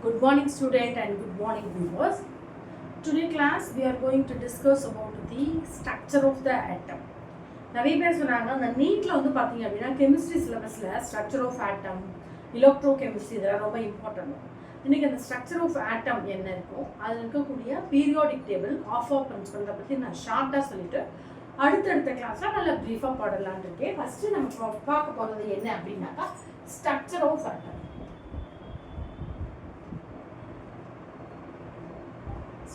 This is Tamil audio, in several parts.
Good morning student and good morning viewers. Today class we are going to discuss about the structure of the atom. நிறைய பேர் சொன்னாங்க அந்த நீட்ல வந்து பாத்தீங்க அப்படின்னா கெமிஸ்ட்ரி சிலபஸ்ல structure of atom electrochemistry இதெல்லாம் ரொம்ப இம்பார்ட்டன்ட். இன்னைக்கு அந்த ஸ்ட்ரக்சர் ஆஃப் ஆட்டம் என்ன இருக்கும் அதில் இருக்கக்கூடிய பீரியாடிக் டேபிள் ஆஃப் பிரின்சிபல் பற்றி நான் ஷார்ட்டாக சொல்லிட்டு அடுத்தடுத்த கிளாஸ்ல நல்லா ப்ரீஃபாக பாடலான் இருக்கேன். ஃபர்ஸ்ட் நம்ம பார்க்க போகிறது என்ன அப்படின்னாக்கா structure of atom.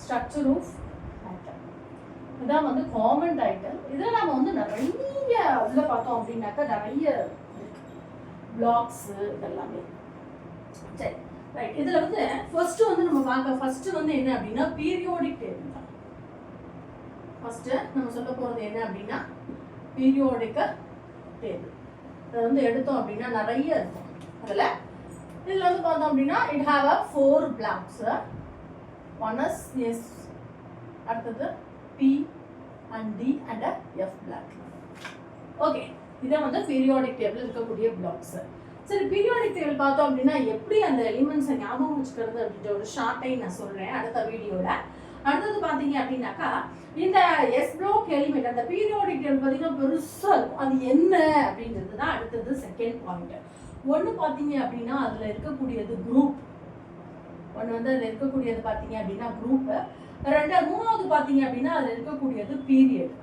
Structure of atom இதான் வந்து காமன் டைட்டில். இதில் நம்ம வந்து நிறைய இதில் பார்த்தோம் அப்படின்னாக்கா நிறைய பிளாக்ஸ் இதெல்லாமே. சரி ரைட். இதில் வந்து ஃபர்ஸ்ட் வந்து நம்ம பார்க்க ஃபர்ஸ்ட் வந்து என்ன அப்படின்னா பீரியாடிக் டேபிள் தான். ஃபர்ஸ்ட் நம்ம சொல்ல போகிறது என்ன அப்படின்னா பீரியாடிக் டேபிள். அதை வந்து எடுத்தோம் அப்படின்னா நிறைய இருக்கும். அதில் இதில் வந்து பார்த்தோம் அப்படின்னா it have a 4 blocks. One is S, அடுத்தது P and D and F block. Okay, இதான் வந்து பீரியாடிக் டேபிள் இருக்கக்கூடிய பிளாக்ஸ். சரி, பீரியாடிக் டேபிள் பார்த்தோம் அப்படின்னா எப்படி அந்த எலிமெண்ட்ஸை ஞாபகம் வச்சுக்கிறது அப்படின்ற ஒரு ஷார்ட்டை நான் சொல்கிறேன் அடுத்த வீடியோவில். அடுத்தது பார்த்தீங்க அப்படின்னாக்கா இந்த எஸ் பிளாக் எலிமெண்ட் அந்த பீரியாடிக் டேபிள் பார்த்தீங்கன்னா பெருசாக இருக்கும். அது என்ன அப்படின்றது தான் அடுத்தது செகண்ட் பாயிண்ட். ஒன்று பார்த்தீங்க அப்படின்னா அதில் இருக்கக்கூடியது குரூப். ஒன்று வந்து அதில் இருக்கக்கூடியது பார்த்தீங்க அப்படின்னா குரூப்பு. மூணாவது பார்த்தீங்க அப்படின்னா அதில் இருக்கக்கூடியது period.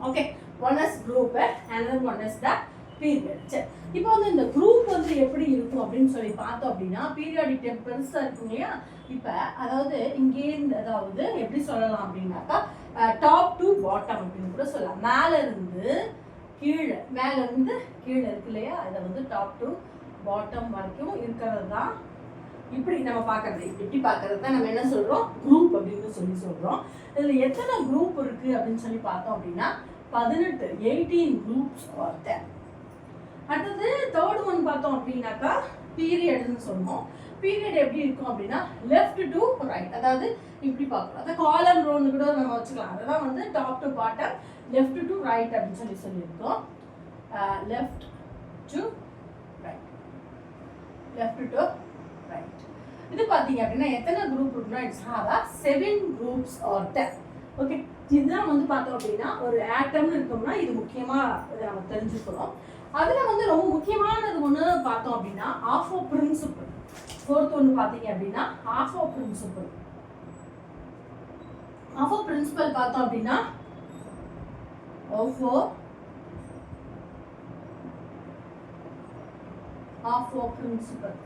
Okay, one is group and one is the period. சரி, இப்போ வந்து இந்த குரூப் வந்து எப்படி இருக்கும் அப்படின்னு சொல்லி பார்த்தோம் அப்படின்னா பீரியாடிக் டேபிள் பெருசாக இருக்கும் இல்லையா. இப்போ அதாவது இங்கேருந்து அதாவது எப்படி சொல்லலாம் அப்படின்னாக்கா டாப் டு பாட்டம் அப்படின்னு கூட சொல்லலாம். மேலேருந்து கீழே இருக்கு இல்லையா, அதை வந்து டாப் டு பாட்டம் வரைக்கும் இருக்கிறது தான் இப்படி நம்ம பார்க்கறது. இப்படி பார்க்கறது தான் நம்ம என்ன சொல்கிறோம் குரூப் அப்படின்னு சொல்கிறோம். இதில் எத்தனை குரூப் இருக்குது அப்படின்னு சொல்லி பார்த்தோம் அப்படின்னா 18 குரூப்ஸ் வார்த்தை. அடுத்தது தேர்ட் ஒன் பார்த்தோம் அப்படின்னாக்கா பீரியட்னு சொன்னோம். பீரியட் எப்படி இருக்கும் அப்படின்னா லெஃப்ட் டு ரைட், அதாவது இப்படி பார்க்கணும். அதாவது காலம் ரோன்னு கூட நம்ம வச்சுக்கலாம். அதெல்லாம் வந்து top to bottom left to right அப்படின்னு சொல்லியிருக்கோம். Left to left to right. இது பாத்தீங்க அப்படின்னா எத்தனை குரூப் இருக்குன்னா it's have 7 groups or 10. Okay, இதுதான் வந்து பார்த்தோம் அப்படின்னா ஒரு ஆட்டம்னு இருக்கோம்னா இது முக்கியமா இதை நம்ம தெரிஞ்சுக்கணும். அதுல வந்து ரொம்ப முக்கியமானது ஒன்று பார்த்தோம் அப்படின்னா ஆஃப் ஆஃப் பிரின்சிபல். ஃபோர்த் ஒன்று பார்த்தீங்க அப்படின்னா aufbau principle. Aufbau principle பார்த்தோம் அப்படின்னா aufbau principle.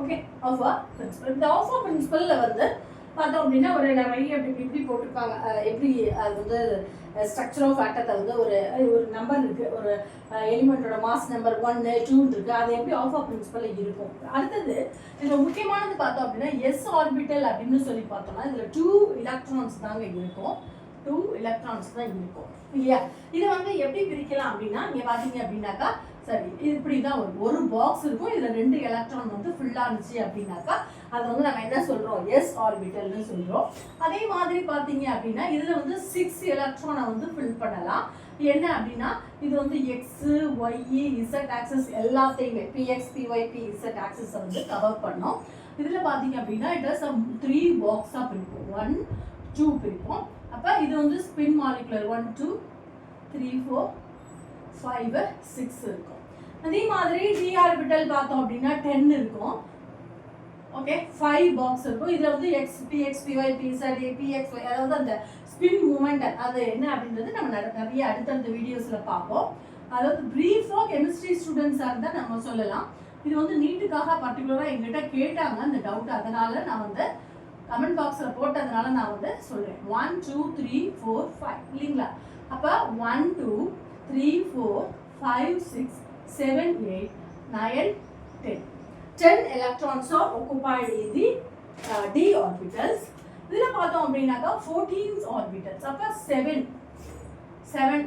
Okay, aufbau principle. இந்த ஆஃப் ஆஃப் பிரின்சிபல்ல வந்து பார்த்தோம் அப்படின்னா ஒரு நிறைய இப்படி போட்டிருப்பாங்க. எப்படி அது வந்து ஸ்ட்ரக்சர் ஆஃப் ஆட்டத்தை வந்து ஒரு நம்பர் இருக்கு, ஒரு எலிமெண்டோட மாஸ் நம்பர் 1 2 இருக்கு. அது எப்படி ஆஃப் ஆஃப் பிரின்சிபல் இருக்கும். அடுத்தது இதுல முக்கியமானது பார்த்தோம் அப்படின்னா எஸ் ஆர்பிட்டல் அப்படின்னு சொல்லி பார்த்தோம்னா இதுல 2 எலக்ட்ரான்ஸ் தாங்க இருக்கும். 2 எலக்ட்ரான்ஸ் தான் இருக்கும் இல்லையா. இதை வந்து எப்படி பிரிக்கலாம் அப்படின்னா இங்க பாத்தீங்க அப்படின்னாக்கா சரி இப்படிதான் ஒரு பாக்ஸ் இருக்கும். இதுல 2 எலக்ட்ரான் வந்து ஃபுல்லா இருந்துச்சு அப்படின்னாக்கா அதை வந்து நம்ம என்ன சொல்றோம் எஸ் ஆர்பிட்டல்னு சொல்றோம். அதே மாதிரி பாத்தீங்க அப்படின்னா இதுல வந்து 6 எலக்ட்ரானை வந்து ஃபில் பண்ணலாம். என்ன அப்படின்னா இது வந்து எக்ஸ் ஒய் இசட் ஆக்சஸ் எல்லாத்தையுமே பிஎக்ஸ் பிஒய் பிஇசட் ஆக்சஸ் வந்து கவர் பண்ணோம். இதுல பாத்தீங்க அப்படின்னா இட் இஸ் 3 பாக்ஸா பிரிப்போம். 1 2 பிரிப்போம். அப்போ இது வந்து ஸ்பின் மாலிகுலர் 1 2 3 4 5 6 இருக்கும். அதே மாதிரி டி ஆர்பிட்டல் பார்த்தோம் அப்படின்னா 10 இருக்கும். ஓகே, 5 பாக்ஸ் இருக்கும். இதுல வந்து எக்ஸ் பிஎக்ஸ் பிஒய் பிஇசட் பிஎக்ஸ் அதாவது அந்த ஸ்பின் மூமெண்ட் அது என்ன அப்படின்றது நம்ம நிறைய அடுத்தடுத்த வீடியோஸ்ல பார்ப்போம். அதாவது பிரீஃபா கெமிஸ்ட்ரி ஸ்டூடெண்ட்ஸாக இருந்தால் நம்ம சொல்லலாம். இது வந்து நீட்டுக்காக பர்டிகுலராக எங்கிட்ட கேட்டாங்க அந்த டவுட், அதனால நான் வந்து கமெண்ட் பாக்ஸில் போட்டதுனால நான் வந்து சொல்கிறேன். 1 2 3 4 5 இல்லைங்களா. அப்போ 1 2 3 4 5 6 7 8 9 10 10 electrons are occupied in the d orbitals. இதில் பார்த்தோம் அப்படின்னாக்கா 14 orbitals. அப்போ 7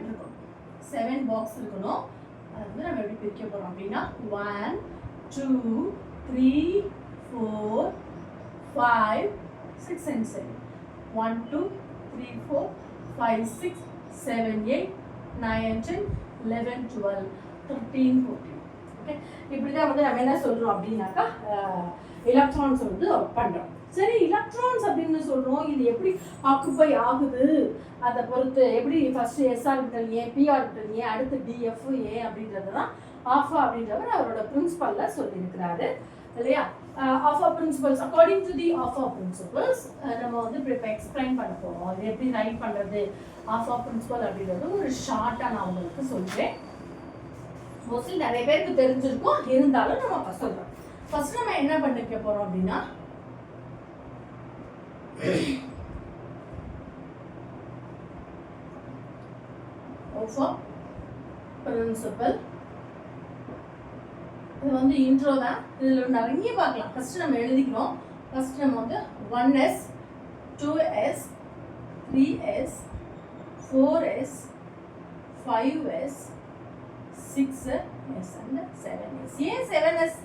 இருக்கும். 7 பாக்ஸ் இருக்கணும். அதை வந்து நம்ம எப்படி பிரிக்க போகிறோம் அப்படின்னா 1 2 3 4 5 6 and 7. 1 2 3 4 5 6 7 8 9 10 11 12 13, 14. ஓகே, இப்படி தான் வந்து நம்ம என்ன சொல்கிறோம் அப்படின்னாக்கா எலக்ட்ரான்ஸ் வந்து பண்ணுறோம். சரி, எலக்ட்ரான்ஸ் அப்படின்னு சொல்கிறோம், இது எப்படி ஆக்குப்பை ஆகுது அதை பொறுத்து, எப்படி ஃபஸ்ட்டு எஸ் ஆர்பிட்டல் ஏன், பி ஆர்பிட்டல் ஏன், அடுத்து டிஎஃப் ஏன் அப்படின்றது தான் ஆஃபா அப்படின்றவர் அவரோட பிரின்சிபலில் சொல்லியிருக்கிறாரு இல்லையா. Aufbau principles, according to the Aufbau principles நம்ம வந்து இப்போ எக்ஸ்பிளைன் பண்ண போகிறோம். இது எப்படி ரைட் பண்ணுறது ஆஃபா பிரின்சிபல் அப்படின்றது ஒரு ஷார்ட்டாக நான் உங்களுக்கு சொல்கிறேன். மோஸ்ட்லி நிறைய பேருக்கு தெரிஞ்சிருக்கும், இருந்தாலும் நம்ம ஃபஸ்ட் சொல்கிறோம். ஃபர்ஸ்ட் நம்ம என்ன பண்ணிக்க போகிறோம் அப்படின்னா ஆஃபா பிரின்சிபல், இது வந்து இன்ட்ரோ தான், இதில் நிறைய பார்க்கலாம். ஃபர்ஸ்ட் நம்ம எழுதிக்கிறோம். ஃபர்ஸ்ட் நம்ம வந்து 1s 2s 3s 4s 5s 6s and 7s. ஏன் 7s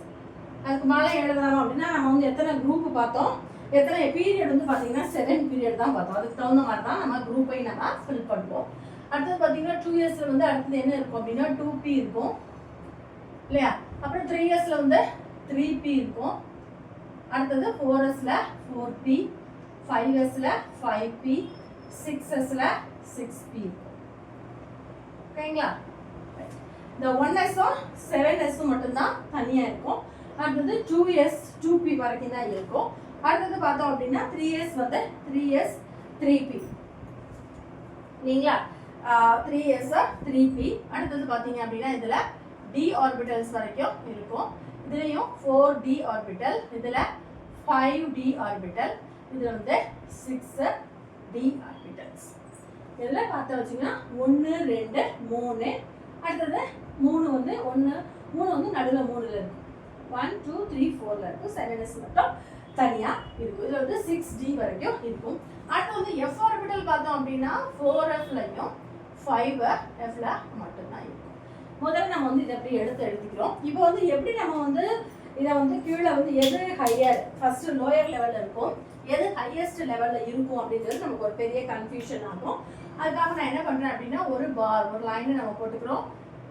அதுக்கு மேலே எழுதலாம் அப்படின்னா, நம்ம வந்து எத்தனை குரூப் பார்த்தோம், எத்தனை பீரியட் வந்து பார்த்தீங்கன்னா 7 பீரியட் தான் பார்த்தோம். அதுக்கு தகுந்த மாதிரி தான் நம்ம குரூப்பை நம்ம ஃபில் பண்ணுவோம். அடுத்தது பார்த்தீங்கன்னா 2sல வந்து அடுத்தது என்ன இருக்கும் அப்படின்னா 2p இருக்கும் இல்லையா. அப்புறம் 3sல வந்து 3p இருக்கும். அடுத்தது 4sல 4p, 5sல 5p, 6sல 6p இருக்கும். ஓகேங்களா. இந்த 1sம் 7sம் மட்டும்தான் தனியாக இருக்கும். அடுத்தது 2s 2p வரைக்கும் தான் இருக்கும். அடுத்தது பார்த்தோம் அப்படின்னா 3s வந்து 3s 3p இல்லைங்களா. 3s 3p. அடுத்தது பார்த்தீங்க அப்படின்னா இதில் d ஆர்பிட்டல்ஸ் வரைக்கும் இருக்கும். இதுலேயும் 4d ஆர்பிட்டல், இதில் 5d ஆர்பிட்டல், இதில் வந்து 6d ஆர்பிட்டல்ஸ். இதில் பார்த்து வச்சிங்கன்னா 1 2 3. அடுத்தது 3 வந்து 3 வந்து நடுவில் 3ல் இருக்கும். 1 2 3 4ல் இருக்கும். 7s மட்டும் தனியாக இருக்கும். இதில் வந்து 6d வரைக்கும் இருக்கும். அடுத்து வந்து f ஆர்பிட்டல் பார்த்தோம் அப்படின்னா 4fலையும் 5fல மட்டும்தான் இருக்கும். முதல்ல நம்ம வந்து இதை எப்படி எழுதிக்கிறோம். இப்போ வந்து எப்படி நம்ம வந்து இதை வந்து கீழே வந்து எது ஹையர், ஃபர்ஸ்ட் லோயர் லெவலில் இருக்கும், எது ஹையஸ்ட் லெவலில் இருக்கும் அப்படின்றது நமக்கு ஒரு பெரிய கன்ஃபியூஷன் ஆகும். அதுக்காக நான் என்ன பண்ணுறேன் அப்படின்னா ஒரு லைனை நம்ம போட்டுக்கிறோம்.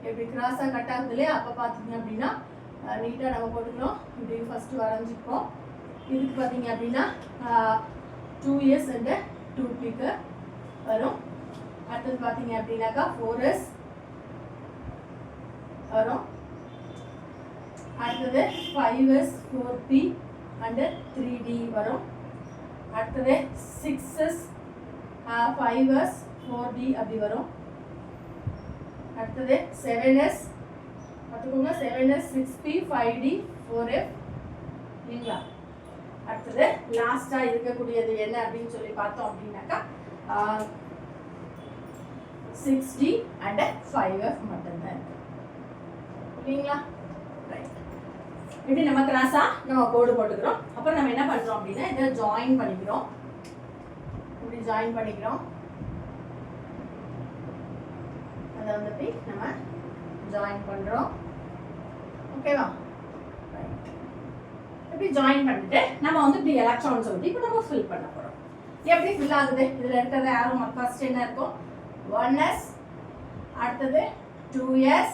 எப்படி கிராஸாக கட் ஆகுது இல்லையா, அப்போ பார்த்தீங்க அப்படின்னா நீட்டாக நம்ம போட்டுக்கிறோம். இப்படி ஃபஸ்ட்டு வரைஞ்சிக்கிறோம். இதுக்கு பார்த்தீங்க அப்படின்னா 2s and 2pக்கு வரும். அடுத்தது பார்த்தீங்க அப்படின்னாக்கா 4s வரும். அடுத்தது 5s 4p and 3d வரும். அடுத்தது 6s 5s 4d அப்படி வரும். அடுத்தது 7s பார்த்துக்கோங்க, 7s 6p 5d 4f இல்லைங்களா. அடுத்தது லாஸ்ட்டாக இருக்கக்கூடியது என்ன அப்படின்னு சொல்லி பார்த்தோம் அப்படின்னாக்கா 6d and 5f மட்டும்தான் இருக்கு இல்லைங்களா. ரைட், இப்படி நம்ம கிராஸாக நம்ம கோடு போட்டுக்கிறோம். அப்புறம் நம்ம என்ன பண்ணுறோம் அப்படின்னா இதை ஜாயின் பண்ணிக்கிறோம். இப்படி ஜாயின் பண்ணிக்கிறோம். அதை வந்துட்டு நம்ம ஜாயின் பண்ணுறோம். ஓகேவா. ரைட், இப்படி ஜாயின் பண்ணிட்டு நம்ம வந்து இப்படி எலக்ட்ரான்ஸ் வந்து இப்போ நம்ம ஃபில் பண்ண போகிறோம். எப்படி ஃபில் ஆகுது, இதில் இருக்கிறது ஆரோ மார்க் ஃபர்ஸ்ட் என்ன இருக்கும் 1s, அடுத்தது 2s,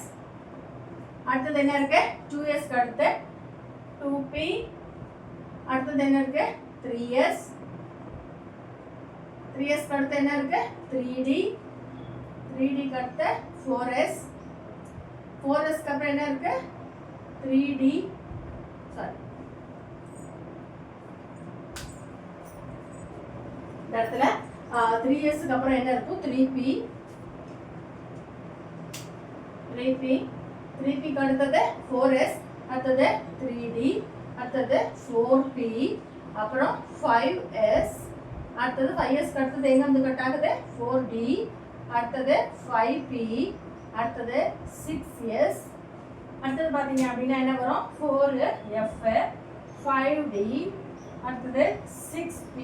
அடுத்தது என்ன இருக்கு 2s அடுத்து 2p, அடுத்தது என்ன இருக்கு 3s, 3s அடுத்து என்ன இருக்கு 3d, 3d அடுத்து 4s, 4s அப்புறம் என்ன இருக்கு 3d, சாரி இந்த இடத்துல 3s அப்புறம் என்ன இருக்கும் 3p, 3p அடுத்தது 4s, அடுத்தது 3d, அடுத்தது 4p, அப்புறம் 5s, அடுத்தது 5s அடுத்தது எங்க வந்து கட் ஆகுது 4d, அடுத்தது 5p, அடுத்தது 6s, அடுத்தது பார்த்தீங்க அப்படின்னா என்ன வரும் 4f, 5d, அடுத்தது 6p,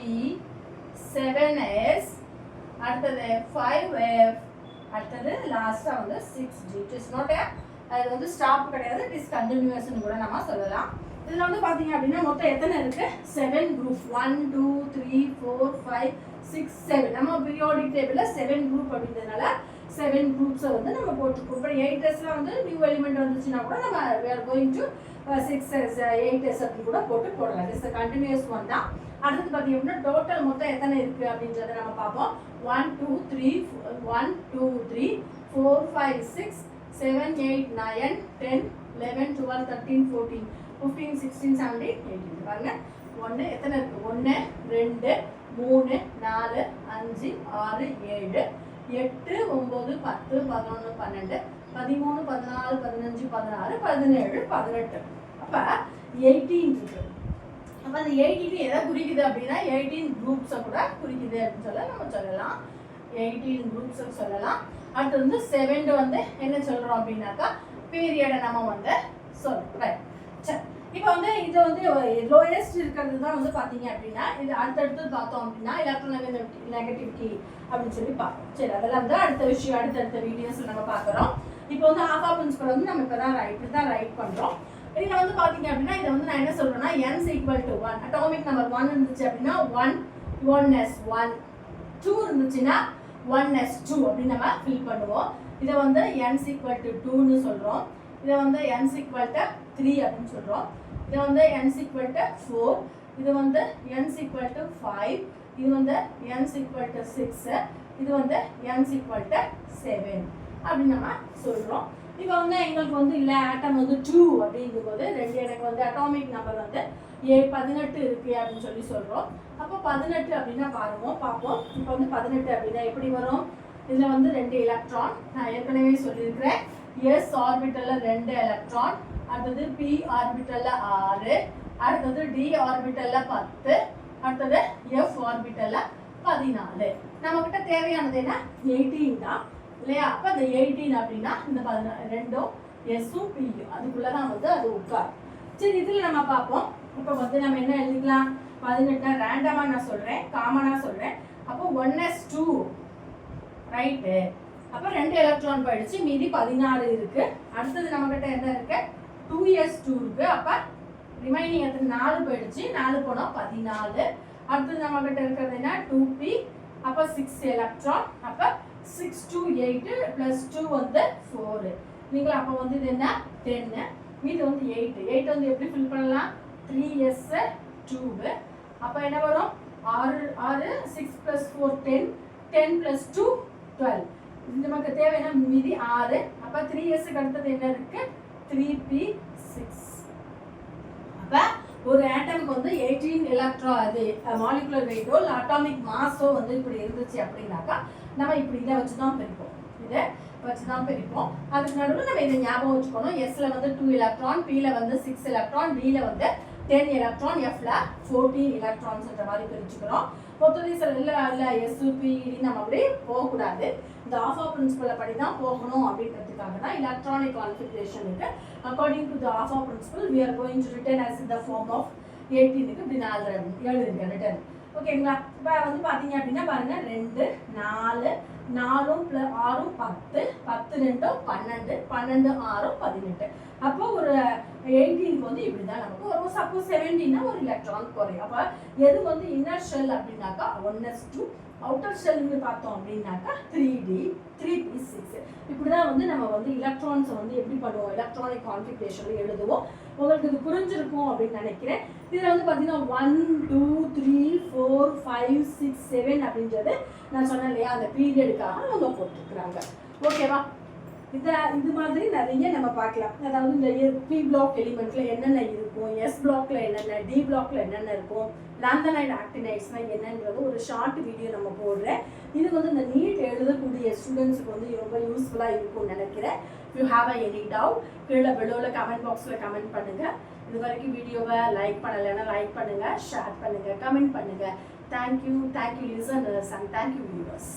7s, அடுத்தது 5f, அடுத்தது லாஸ்ட்டாக வந்து 6d. இட் இஸ் நாட் அது வந்து ஸ்டாப் கிடையாது, இட் இஸ் கண்டினியூஸ்னு கூட நம்ம சொல்லலாம். இதில் வந்து பார்த்தீங்க அப்படின்னா மொத்தம் எத்தனை இருக்குது 7 குரூப் 1 2 3 4 5 6 7. நம்ம பீரியாடிக் டேபிளில் 7 குரூப் அப்படின்றதுனால 7 குரூப்ஸை வந்து நம்ம போட்டுருக்கோம். இப்போ 8s வந்து நியூ எலிமெண்ட் வந்துச்சுன்னா கூட நம்ம we are going to 6s 8s அப்படின்னு கூட போடலாம். இட்ஸ் கண்டினியூஸ் ஒன் தான். அடுத்து பார்த்தீங்கன்னா டோட்டல் மொத்தம் எத்தனை இருக்குது அப்படின்றத நம்ம பார்ப்போம். 1 2 3 1 2 3 4 5 6 7 8 9 10 11 12 13 14 15 16 17 18 பாருங்க. ஒன்று எத்தனை இருக்குது? 1 2 3 4 5 6 7 8 9 10 11 12 13 14 15 16 17 18. அப்போ 18 இருக்கு. அப்போ அந்த 18 எதை குறிக்குது அப்படின்னா 18 குரூப்ஸை கூட குறிக்குது அப்படின்னு சொல்ல நம்ம சொல்லலாம். 18 குரூப்ஸை சொல்லலாம். அடுத்து வந்து 7 வந்து என்ன சொல்கிறோம் அப்படின்னாக்கா பீரியடை நம்ம வந்து சொல்கிறோம். ரைட். சரி, இப்போ வந்து இது வந்து லோயஸ்ட் இருக்கிறது தான் வந்து பார்த்தீங்க அப்படின்னா இது அடுத்தடுத்து பார்த்தோம் அப்படின்னா எலக்ட்ரோநெகட்டிவிட்டி அப்படின்னு சொல்லி பார்ப்போம். சரி, அதெல்லாம் வந்து அடுத்த விஷயம் அடுத்தடுத்த வீடியோஸில் நம்ம பார்க்குறோம். இப்போ வந்து ஆஃபா பிரின்சிபல் வந்து நம்ம இப்போ தான் ரைட் பண்ணுறோம். இதில் வந்து பார்த்தீங்க அப்படின்னா இதை வந்து நான் என்ன சொல்கிறேன்னா n = 1 அட்டாமிக் நம்பர் 1 இருந்துச்சு அப்படின்னா 1s1 2 இருந்துச்சுன்னா 1s2 அப்படின்னு நம்ம ஃபில் பண்ணுவோம். இதை வந்து n = 2ன்னு சொல்கிறோம். இதை வந்து n = 3 அப்படின்னு சொல்கிறோம். இதை வந்து n = 4, இது வந்து n = 5, இது வந்து n = 6, இது வந்து n = 7 அப்படின்னு நம்ம சொல்கிறோம். இப்போ வந்து எங்களுக்கு வந்து இல்லை ஆட்டம் வந்து 2 அப்படிங்கும்போது எனக்கு வந்து அட்டாமிக் நம்பர் வந்து 18 இருக்குது அப்படின்னு சொல்லி சொல்கிறோம். அப்போ 18 அப்படின்னா பார்ப்போம். இப்போ வந்து 18 அப்படின்னா எப்படி வரும்? இதில் வந்து 2 எலக்ட்ரான், நான் ஏற்கனவே சொல்லியிருக்கிறேன். s ஆர்பிட்டலில் 2 எலக்ட்ரான், அடுத்தது p ஆர்பிட்டலில் 6, அடுத்தது d ஆர்பிட்டலில் 10, அடுத்தது f ஆர்பிட்டலில் 14. நம்மக்கிட்ட தேவையானது என்ன? 18 தான் இல்லையா? அப்போ இந்த 18 அப்படின்னா இந்த 2ம் எஸ்ஸும் பியும் அதுக்குள்ளே தான் வந்து அது உட்கார். சரி, இதில் நம்ம பார்ப்போம். இப்போ வந்து நம்ம என்ன எழுதிக்கலாம்? 18 ரேண்டமாக நான் சொல்கிறேன், காமனாக சொல்கிறேன். அப்போ 1s2 ரைட்டு. அப்போ 2 எலக்ட்ரான் போயிடுச்சு, மீதி 16 இருக்குது. அடுத்தது நம்மக்கிட்ட என்ன இருக்குது? 2s2 இருக்குது. அப்போ ரிமைனிங் எத்தனை? 4 போயிடுச்சு, 4 போனால் 14. அடுத்தது நம்மக்கிட்ட இருக்கிறது என்ன? 2p. அப்போ 6 எலக்ட்ரான். அப்போ 6 to 8 plus 2 வந்து 4. நீங்கள் அப்போ வந்து இது என்ன? 10. மீது வந்து 8 வந்து எப்படி ஃபில் பண்ணலாம்? 3s 2. அப்போ என்ன வரும்? 6 6 plus 4 10 10 plus 2 12. நமக்கு தேவையான மீதி 6. அப்போ 3sக்கு அடுத்தது என்ன இருக்கு? 3p 6. அப்போ ஒரு ஆட்டமுக்கு வந்து 18 எலக்ட்ரான் அது மாலிகுலர் வெயிட்டோ இல்லை அட்டாமிக் மாஸோ வந்து இப்படி இருந்துச்சு அப்படின்னாக்கா நம்ம இப்படி இதை வச்சு தான் பிரிப்போம். அதுக்கு நடுவில் நம்ம இதை ஞாபகம் வச்சுக்கணும். எஸ்ல வந்து 2 எலக்ட்ரான், பில வந்து 6 எலக்ட்ரான், டில வந்து 10 எலக்ட்ரான், எஃப்ல 14 எலக்ட்ரான்ஸ்ன்ற மாதிரி பிரிச்சுக்கிறோம். மொத்தத்தில் இல்லை எஸ்யூபிடி நம்ம அப்படியே போகக்கூடாது. இந்த ஆஃபா பிரின்சிபலை படி தான் போகணும் அப்படின்றதுக்காக தான் எலக்ட்ரானிக் கான்ஃபிகரேஷன் இருக்கு. According to the Aufbau principle we are going to written as in the form of 18க்கு இப்படி 4 எழுதுங்க ரிட்டர்ன். ஓகேங்களா? இப்போ வந்து பார்த்தீங்க அப்படின்னா பாருங்க 2 4 4 + 6 10 10 2 12 12 6 18. அப்போ ஒரு 18க்கு வந்து இப்படி தான் நமக்கு வரும். சப்போஸ் 17னா ஒரு எலக்ட்ரான் குறையும். அப்போ எது வந்து இன்னர் ஷெல் அப்படின்னாக்கா 1s2, அவுட்டர் ஷெல்னு பார்த்தோம் அப்படின்னாக்கா 3d 3p6. இப்படி தான் வந்து நம்ம வந்து எலக்ட்ரான்ஸை வந்து எப்படி பண்ணுவோம்? எலக்ட்ரானிக் கான்ஃபிகரேஷனில் எழுதுவோம். உங்களுக்கு இது புரிஞ்சிருக்கும் அப்படின்னு நினைக்கிறேன். இதில் வந்து பார்த்தீங்கன்னா 1 2 3 4 5 6 7 அப்படின்றது நான் சொன்னேன் இல்லையா, அந்த பீரியடுக்காக அவங்க போட்டிருக்கிறாங்க. ஓகேவா? இது மாதிரி நிறைய நம்ம பார்க்கலாம். அதாவது இந்த பி பிளாக் எலிமெண்ட்ல என்னென்ன இருக்கும், எஸ் பிளாக்ல என்னென்ன, டி பிளாக்ல என்னென்ன இருக்கும், லாந்தனைடு ஆக்டினைட்ஸ்னா என்னன்றது ஒரு ஷார்ட் வீடியோ நம்ம போடுறேன். இது வந்து இந்த நீட் எழுதக்கூடிய ஸ்டூடெண்ட்ஸுக்கு வந்து ரொம்ப யூஸ்ஃபுல்லாக இருக்கும்னு நினைக்கிறேன். If you have any doubt கீழே பெலோவில் கமெண்ட் பாக்ஸில் கமெண்ட் பண்ணுங்கள். இது வரைக்கும் வீடியோவை லைக் பண்ணலைன்னா லைக் பண்ணுங்கள், ஷேர் பண்ணுங்கள், கமெண்ட் பண்ணுங்கள். Thank you listeners and thank you viewers.